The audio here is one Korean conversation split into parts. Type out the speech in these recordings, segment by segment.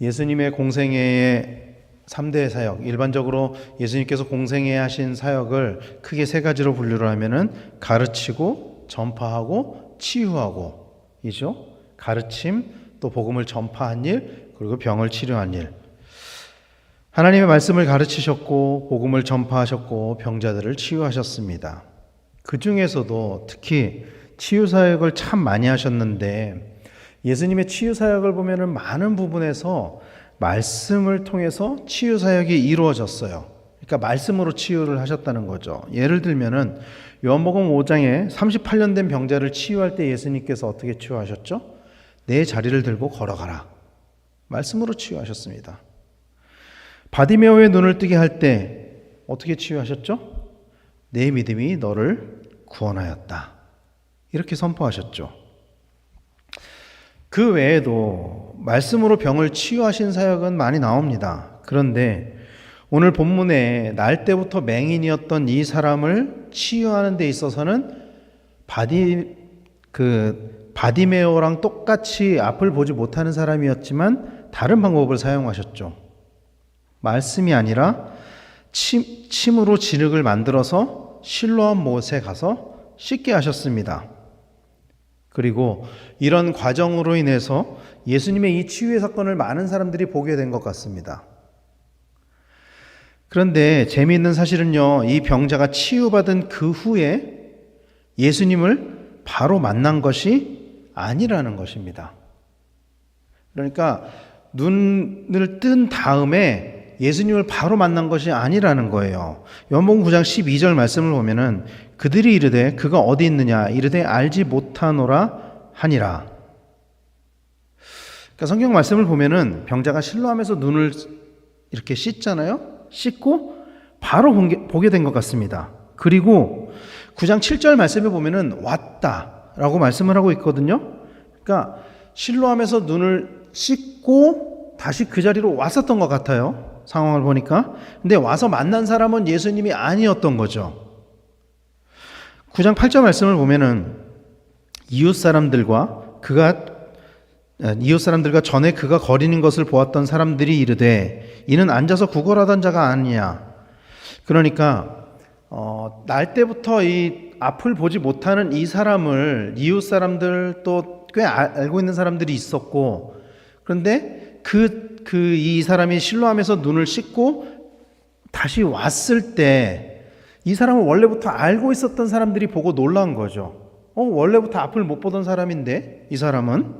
예수님의 공생애의 3대 사역, 일반적으로 예수님께서 공생애 하신 사역을 크게 세 가지로 분류를 하면은 가르치고, 전파하고, 치유하고 이죠. 가르침, 또 복음을 전파한 일, 그리고 병을 치료한 일. 하나님의 말씀을 가르치셨고, 복음을 전파하셨고, 병자들을 치유하셨습니다. 그 중에서도 특히 치유 사역을 참 많이 하셨는데, 예수님의 치유 사역을 보면은 많은 부분에서 말씀을 통해서 치유 사역이 이루어졌어요. 그러니까 말씀으로 치유를 하셨다는 거죠. 예를 들면은 요한복음 5장에 38년 된 병자를 치유할 때 예수님께서 어떻게 치유하셨죠? 내 자리를 들고 걸어가라. 말씀으로 치유하셨습니다. 바디메오의 눈을 뜨게 할 때 어떻게 치유하셨죠? 내 믿음이 너를 구원하였다. 이렇게 선포하셨죠. 그 외에도 말씀으로 병을 치유하신 사역은 많이 나옵니다. 그런데 오늘 본문에 날 때부터 맹인이었던 이 사람을 치유하는 데 있어서는 바디메오랑 똑같이 앞을 보지 못하는 사람이었지만 다른 방법을 사용하셨죠. 말씀이 아니라 침으로 진흙을 만들어서 실로암 못에 가서 씻게 하셨습니다. 그리고 이런 과정으로 인해서 예수님의 이 치유의 사건을 많은 사람들이 보게 된 것 같습니다. 그런데 재미있는 사실은요, 이 병자가 치유받은 그 후에 예수님을 바로 만난 것이 아니라는 것입니다. 그러니까 눈을 뜬 다음에 예수님을 바로 만난 것이 아니라는 거예요. 요한복음 9장 12절 말씀을 보면은 그들이 이르되 그가 어디 있느냐 이르되 알지 못하노라 하니라. 그러니까 성경 말씀을 보면은 병자가 실로암에서 눈을 이렇게 씻잖아요. 씻고 바로 보게 된 것 같습니다. 그리고 9장 7절 말씀에 보면은 왔다라고 말씀을 하고 있거든요. 그러니까 실로암에서 눈을 씻고 다시 그 자리로 왔었던 것 같아요. 상황을 보니까. 근데 와서 만난 사람은 예수님이 아니었던 거죠. 9장 8절 말씀을 보면은 이웃 사람들과 전에 그가 거리는 것을 보았던 사람들이 이르되 이는 앉아서 구걸하던 자가 아니냐. 그러니까 날 때부터 이 앞을 보지 못하는 이 사람을 이웃 사람들 또 꽤 알고 있는 사람들이 있었고, 그런데 이 사람이 실로암에서 눈을 씻고 다시 왔을 때 이 사람을 원래부터 알고 있었던 사람들이 보고 놀란 거죠. 원래부터 앞을 못 보던 사람인데 이 사람은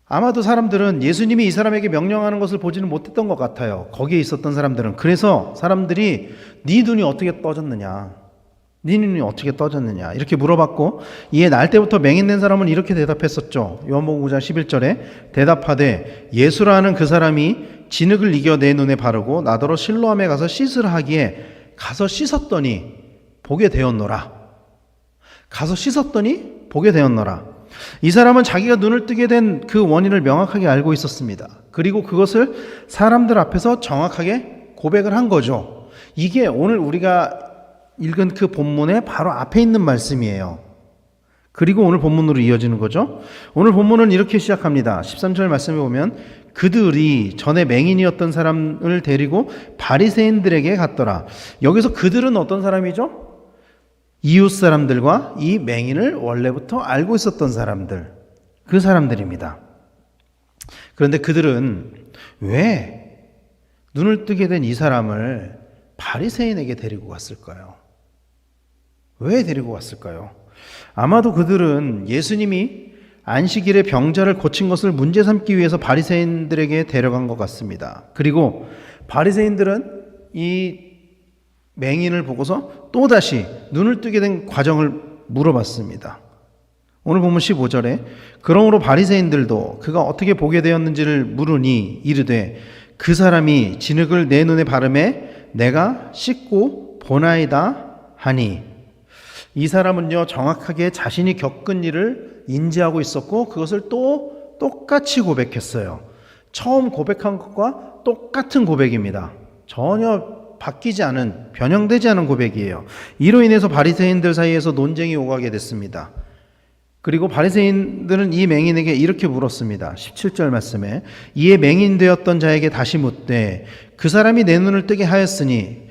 아마도 사람들은 예수님이 이 사람에게 명령하는 것을 보지는 못했던 것 같아요. 거기에 있었던 사람들은. 그래서 사람들이 네 눈이 어떻게 떠졌느냐, 네 눈이 어떻게 떠졌느냐 이렇게 물어봤고, 이에 날 때부터 맹인된 사람은 이렇게 대답했었죠. 요한복음 9장 11절에 대답하되 예수라는 그 사람이 진흙을 이겨 내 눈에 바르고 나더러 실로암에 가서 씻으라 하기에 가서 씻었더니 보게 되었노라. 가서 씻었더니 보게 되었노라. 이 사람은 자기가 눈을 뜨게 된 그 원인을 명확하게 알고 있었습니다. 그리고 그것을 사람들 앞에서 정확하게 고백을 한 거죠. 이게 오늘 우리가 읽은 그 본문의 바로 앞에 있는 말씀이에요. 그리고 오늘 본문으로 이어지는 거죠. 오늘 본문은 이렇게 시작합니다. 13절 말씀에 보면 그들이 전에 맹인이었던 사람을 데리고 바리새인들에게 갔더라. 여기서 그들은 어떤 사람이죠? 이웃 사람들과 이 맹인을 원래부터 알고 있었던 사람들, 그 사람들입니다. 그런데 그들은 왜 눈을 뜨게 된 이 사람을 바리새인에게 데리고 갔을까요? 왜 데리고 갔을까요? 아마도 그들은 예수님이 안식일에 병자를 고친 것을 문제 삼기 위해서 바리새인들에게 데려간 것 같습니다. 그리고 바리새인들은 이 맹인을 보고서 또다시 눈을 뜨게 된 과정을 물어봤습니다. 오늘 본문 15절에 그러므로 바리새인들도 그가 어떻게 보게 되었는지를 물으니 이르되 그 사람이 진흙을 내 눈에 바르매 내가 씻고 보나이다 하니. 이 사람은요 정확하게 자신이 겪은 일을 인지하고 있었고 그것을 또 똑같이 고백했어요. 처음 고백한 것과 똑같은 고백입니다. 전혀 바뀌지 않은, 변형되지 않은 고백이에요. 이로 인해서 바리새인들 사이에서 논쟁이 오가게 됐습니다. 그리고 바리새인들은 이 맹인에게 이렇게 물었습니다. 17절 말씀에 이에 맹인되었던 자에게 다시 묻되 그 사람이 내 눈을 뜨게 하였으니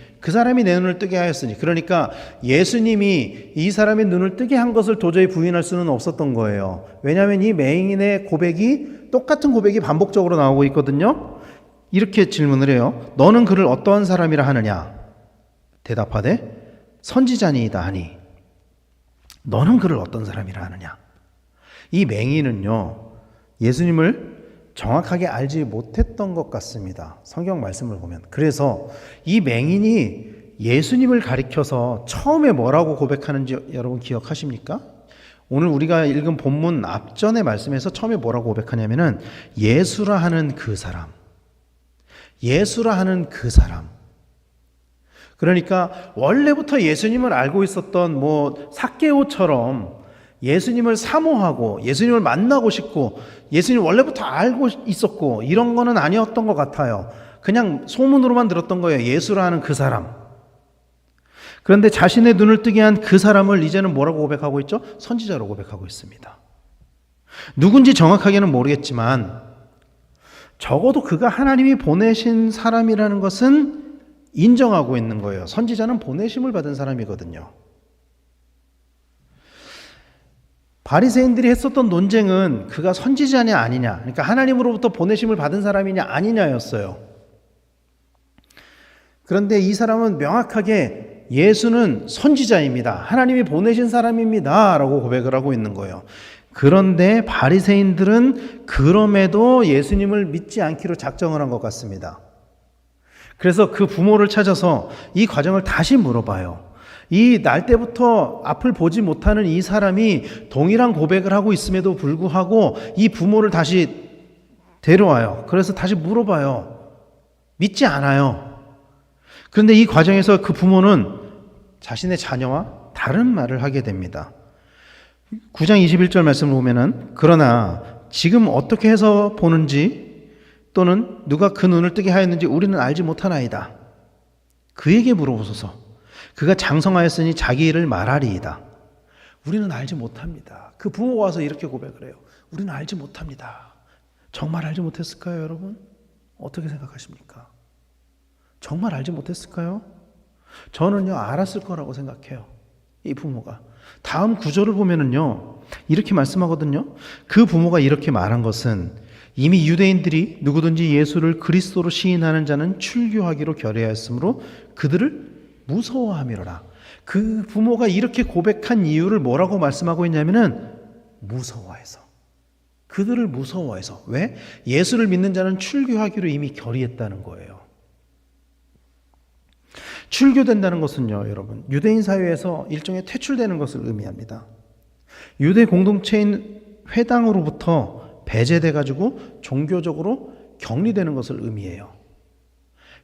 그러니까 예수님이 이 사람의 눈을 뜨게 한 것을 도저히 부인할 수는 없었던 거예요. 왜냐하면 이 맹인의 고백이 똑같은 고백이 반복적으로 나오고 있거든요. 이렇게 질문을 해요. 너는 그를 어떠한 사람이라 하느냐? 대답하되 선지자니이다 하니 너는 그를 어떤 사람이라 하느냐? 이 맹인은요, 예수님을 정확하게 알지 못했던 것 같습니다. 성경 말씀을 보면. 그래서 이 맹인이 예수님을 가리켜서 처음에 뭐라고 고백하는지 여러분 기억하십니까? 오늘 우리가 읽은 본문 앞전의 말씀에서 처음에 뭐라고 고백하냐면은 예수라 하는 그 사람. 예수라 하는 그 사람. 그러니까 원래부터 예수님을 알고 있었던 삭개오처럼 예수님을 사모하고 예수님을 만나고 싶고 예수님 원래부터 알고 있었고 이런 거는 아니었던 것 같아요. 그냥 소문으로만 들었던 거예요. 예수라 하는 그 사람. 그런데 자신의 눈을 뜨게 한 그 사람을 이제는 뭐라고 고백하고 있죠? 선지자로 고백하고 있습니다. 누군지 정확하게는 모르겠지만 적어도 그가 하나님이 보내신 사람이라는 것은 인정하고 있는 거예요. 선지자는 보내심을 받은 사람이거든요. 바리새인들이 했었던 논쟁은 그가 선지자냐 아니냐, 그러니까 하나님으로부터 보내심을 받은 사람이냐 아니냐였어요. 그런데 이 사람은 명확하게 예수는 선지자입니다. 하나님이 보내신 사람입니다. 라고 고백을 하고 있는 거예요. 그런데 바리새인들은 그럼에도 예수님을 믿지 않기로 작정을 한 것 같습니다. 그래서 그 부모를 찾아서 이 과정을 다시 물어봐요. 이 날 때부터 앞을 보지 못하는 이 사람이 동일한 고백을 하고 있음에도 불구하고 이 부모를 다시 데려와요. 그래서 다시 물어봐요. 믿지 않아요. 그런데 이 과정에서 그 부모는 자신의 자녀와 다른 말을 하게 됩니다. 9장 21절 말씀을 보면은 그러나 지금 어떻게 해서 보는지 또는 누가 그 눈을 뜨게 하였는지 우리는 알지 못하나이다. 그에게 물어보소서. 그가 장성하였으니 자기 일을 말하리이다. 우리는 알지 못합니다. 그 부모가 와서 이렇게 고백을 해요. 우리는 알지 못합니다. 정말 알지 못했을까요, 여러분? 어떻게 생각하십니까? 정말 알지 못했을까요? 저는요, 알았을 거라고 생각해요. 이 부모가. 다음 구절을 보면은요, 이렇게 말씀하거든요. 그 부모가 이렇게 말한 것은 이미 유대인들이 누구든지 예수를 그리스도로 시인하는 자는 출교하기로 결의하였으므로 그들을 무서워함이로라. 그 부모가 이렇게 고백한 이유를 뭐라고 말씀하고 있냐면은 무서워해서. 그들을 무서워해서. 왜? 예수를 믿는 자는 출교하기로 이미 결의했다는 거예요. 출교된다는 것은요, 여러분, 유대인 사회에서 일종의 퇴출되는 것을 의미합니다. 유대 공동체인 회당으로부터 배제돼 가지고 종교적으로 격리되는 것을 의미해요.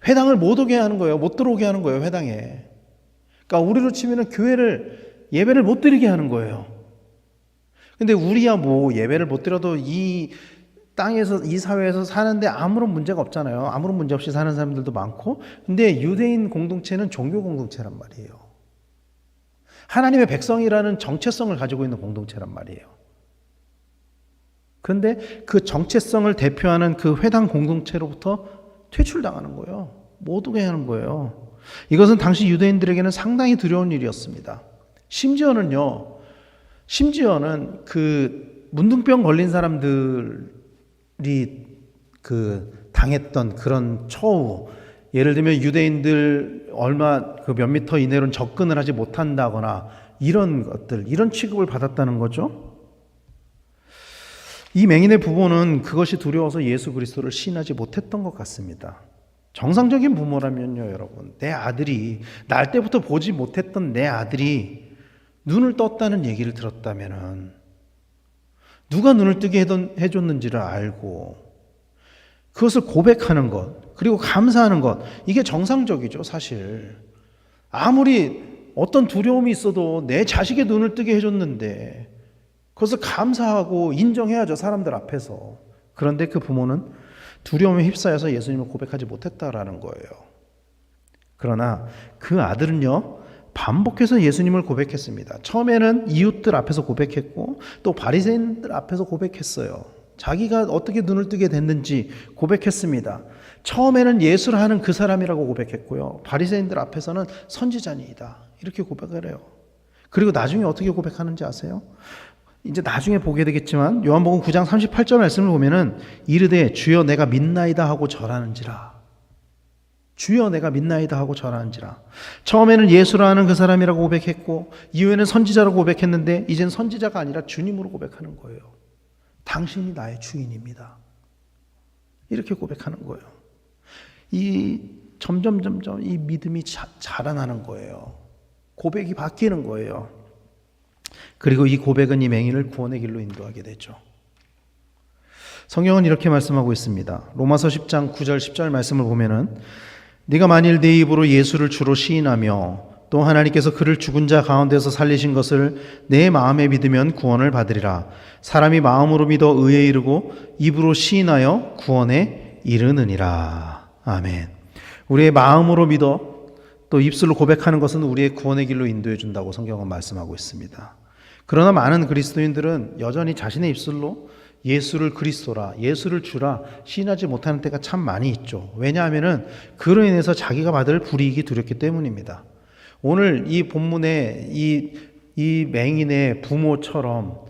회당을 못 오게 하는 거예요. 못 들어오게 하는 거예요, 회당에. 그러니까 우리로 치면은 예배를 못 드리게 하는 거예요. 근데 우리야 예배를 못 드려도 이 땅에서, 이 사회에서 사는데 아무런 문제가 없잖아요. 아무런 문제 없이 사는 사람들도 많고. 근데 유대인 공동체는 종교 공동체란 말이에요. 하나님의 백성이라는 정체성을 가지고 있는 공동체란 말이에요. 그런데 그 정체성을 대표하는 그 회당 공동체로부터 퇴출당하는 거예요. 못 오게 하는 거예요. 이것은 당시 유대인들에게는 상당히 두려운 일이었습니다. 심지어는 그 문둥병 걸린 사람들이 그 당했던 그런 처우, 예를 들면 유대인들 얼마 몇 미터 이내로는 접근을 하지 못한다거나 이런 것들, 이런 취급을 받았다는 거죠. 이 맹인의 부모는 그것이 두려워서 예수 그리스도를 시인하지 못했던 것 같습니다. 정상적인 부모라면요, 여러분, 내 아들이, 날 때부터 보지 못했던 내 아들이 눈을 떴다는 얘기를 들었다면은 누가 눈을 뜨게 해줬는지를 알고 그것을 고백하는 것, 그리고 감사하는 것, 이게 정상적이죠, 사실. 아무리 어떤 두려움이 있어도 내 자식의 눈을 뜨게 해줬는데 그것을 감사하고 인정해야죠, 사람들 앞에서. 그런데 그 부모는 두려움에 휩싸여서 예수님을 고백하지 못했다라는 거예요. 그러나 그 아들은요, 반복해서 예수님을 고백했습니다. 처음에는 이웃들 앞에서 고백했고 또 바리새인들 앞에서 고백했어요. 자기가 어떻게 눈을 뜨게 됐는지 고백했습니다. 처음에는 예수를 하는 그 사람이라고 고백했고요. 바리새인들 앞에서는 선지자니이다. 이렇게 고백을 해요. 그리고 나중에 어떻게 고백하는지 아세요? 이제 나중에 보게 되겠지만 요한복음 9장 38절 말씀을 보면은 이르되 주여 내가 믿나이다 하고 절하는지라. 주여 내가 믿나이다 하고 절하는지라. 처음에는 예수라 하는 그 사람이라고 고백했고 이후에는 선지자라고 고백했는데 이젠 선지자가 아니라 주님으로 고백하는 거예요. 당신이 나의 주인입니다. 이렇게 고백하는 거예요. 이 점점 이 믿음이 자라나는 거예요. 고백이 바뀌는 거예요. 그리고 이 고백은 이 맹인을 구원의 길로 인도하게 되죠. 성경은 이렇게 말씀하고 있습니다. 로마서 10장 9절 10절 말씀을 보면은 네가 만일 네 입으로 예수를 주로 시인하며 또 하나님께서 그를 죽은 자 가운데서 살리신 것을 내 마음에 믿으면 구원을 받으리라. 사람이 마음으로 믿어 의에 이르고 입으로 시인하여 구원에 이르느니라. 아멘. 우리의 마음으로 믿어 또 입술로 고백하는 것은 우리의 구원의 길로 인도해 준다고 성경은 말씀하고 있습니다. 그러나 많은 그리스도인들은 여전히 자신의 입술로 예수를 그리스도라, 예수를 주라 시인하지 못하는 때가 참 많이 있죠. 왜냐하면은 그로 인해서 자기가 받을 불이익이 두렵기 때문입니다. 오늘 이 본문의 이 맹인의 부모처럼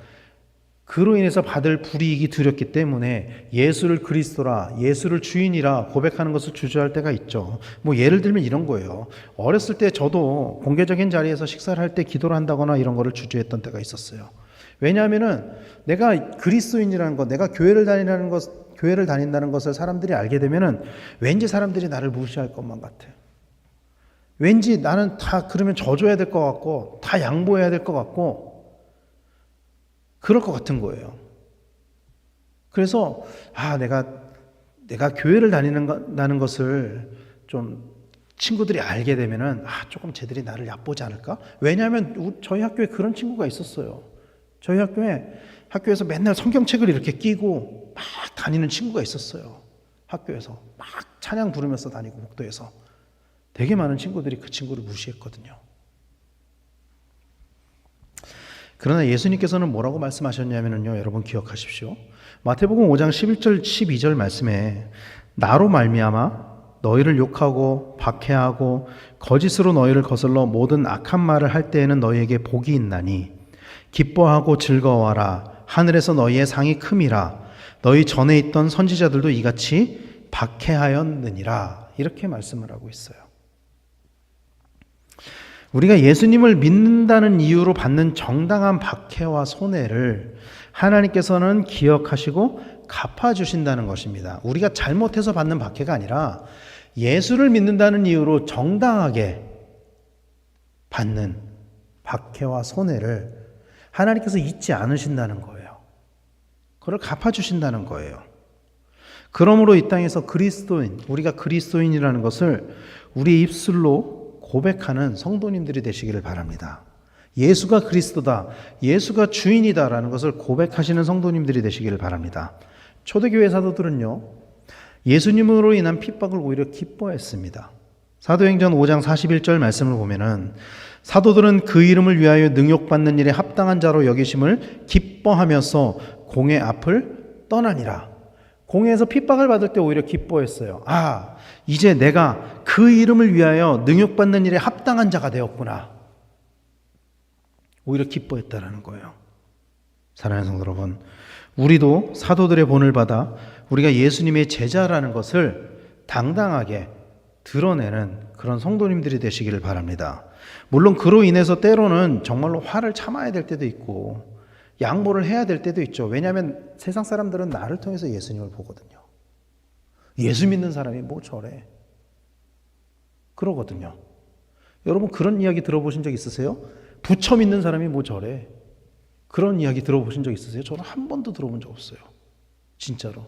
그로 인해서 받을 불이익이 두렵기 때문에 예수를 그리스도라, 예수를 주인이라 고백하는 것을 주저할 때가 있죠. 뭐 예를 들면 이런 거예요. 어렸을 때 저도 공개적인 자리에서 식사를 할 때 기도를 한다거나 이런 거를 주저했던 때가 있었어요. 왜냐하면은 내가 그리스도인이라는 것, 내가 교회를 다닌다는 것을 사람들이 알게 되면은 왠지 사람들이 나를 무시할 것만 같아. 왠지 나는 다 그러면 져줘야 될 것 같고 다 양보해야 될 것 같고 그럴 것 같은 거예요. 그래서 내가 교회를 다니는 것을 좀 친구들이 알게 되면은 조금 쟤들이 나를 얕보지 않을까? 왜냐하면 저희 학교에 그런 친구가 있었어요. 저희 학교에서 맨날 성경책을 이렇게 끼고 막 다니는 친구가 있었어요. 학교에서 막 찬양 부르면서 다니고 복도에서 되게 많은 친구들이 그 친구를 무시했거든요. 그러나 예수님께서는 뭐라고 말씀하셨냐면요, 여러분 기억하십시오. 마태복음 5장 11절 12절 말씀에 나로 말미암아 너희를 욕하고 박해하고 거짓으로 너희를 거슬러 모든 악한 말을 할 때에는 너희에게 복이 있나니 기뻐하고 즐거워하라. 하늘에서 너희의 상이 큼이라. 너희 전에 있던 선지자들도 이같이 박해하였느니라. 이렇게 말씀을 하고 있어요. 우리가 예수님을 믿는다는 이유로 받는 정당한 박해와 손해를 하나님께서는 기억하시고 갚아주신다는 것입니다. 우리가 잘못해서 받는 박해가 아니라 예수를 믿는다는 이유로 정당하게 받는 박해와 손해를 하나님께서 잊지 않으신다는 거예요. 그걸 갚아주신다는 거예요. 그러므로 이 땅에서 우리가 그리스도인이라는 것을 우리 입술로 고백하는 성도님들이 되시기를 바랍니다. 예수가 그리스도다, 예수가 주인이다라는 것을 고백하시는 성도님들이 되시기를 바랍니다. 초대교회 사도들은요, 예수님으로 인한 핍박을 오히려 기뻐했습니다. 사도행전 5장 41절 말씀을 보면은 사도들은 그 이름을 위하여 능욕받는 일에 합당한 자로 여기심을 기뻐하면서 공회 앞을 떠나니라. 공회에서 핍박을 받을 때 오히려 기뻐했어요. 이제 내가 그 이름을 위하여 능욕받는 일에 합당한 자가 되었구나. 오히려 기뻐했다라는 거예요. 사랑하는 성도 여러분, 우리도 사도들의 본을 받아 우리가 예수님의 제자라는 것을 당당하게 드러내는 그런 성도님들이 되시기를 바랍니다. 물론 그로 인해서 때로는 정말로 화를 참아야 될 때도 있고 양보를 해야 될 때도 있죠. 왜냐하면 세상 사람들은 나를 통해서 예수님을 보거든요. 예수 믿는 사람이 뭐 저래? 그러거든요. 여러분 그런 이야기 들어보신 적 있으세요? 부처 믿는 사람이 뭐 저래? 그런 이야기 들어보신 적 있으세요? 저는 한 번도 들어본 적 없어요. 진짜로.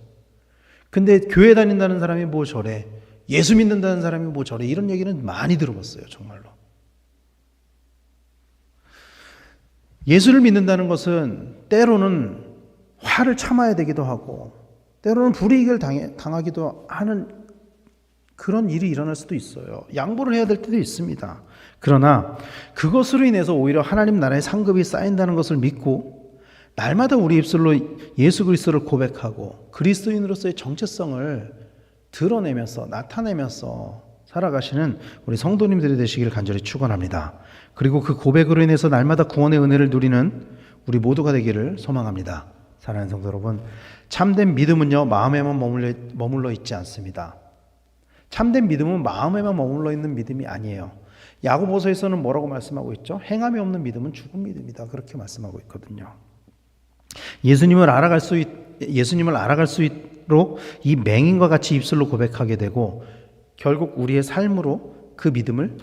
근데 교회 다닌다는 사람이 뭐 저래? 예수 믿는다는 사람이 뭐 저래? 이런 얘기는 많이 들어봤어요. 정말로. 예수를 믿는다는 것은 때로는 화를 참아야 되기도 하고 때로는 불이익을 당하기도 하는 그런 일이 일어날 수도 있어요. 양보를 해야 될 때도 있습니다. 그러나 그것으로 인해서 오히려 하나님 나라의 상급이 쌓인다는 것을 믿고 날마다 우리 입술로 예수 그리스도를 고백하고 그리스도인으로서의 정체성을 드러내면서 나타내면서 살아가시는 우리 성도님들이 되시기를 간절히 축원합니다. 그리고 그 고백으로 인해서 날마다 구원의 은혜를 누리는 우리 모두가 되기를 소망합니다. 사랑하는 성도 여러분, 참된 믿음은요 마음에만 머물러 있지 않습니다. 참된 믿음은 마음에만 머물러 있는 믿음이 아니에요. 야고보서에서는 뭐라고 말씀하고 있죠? 행함이 없는 믿음은 죽은 믿음이다. 그렇게 말씀하고 있거든요. 예수님을 알아갈 수 있도록 이 맹인과 같이 입술로 고백하게 되고 결국 우리의 삶으로 그 믿음을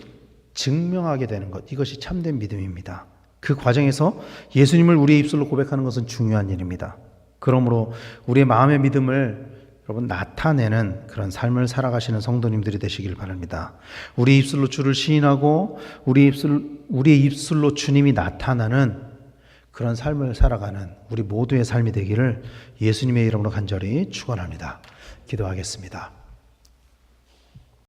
증명하게 되는 것, 이것이 참된 믿음입니다. 그 과정에서 예수님을 우리의 입술로 고백하는 것은 중요한 일입니다. 그러므로 우리의 마음의 믿음을 여러분 나타내는 그런 삶을 살아가시는 성도님들이 되시길 바랍니다. 우리 입술로 주를 시인하고 우리의 입술로 주님이 나타나는 그런 삶을 살아가는 우리 모두의 삶이 되기를 예수님의 이름으로 간절히 축원합니다. 기도하겠습니다.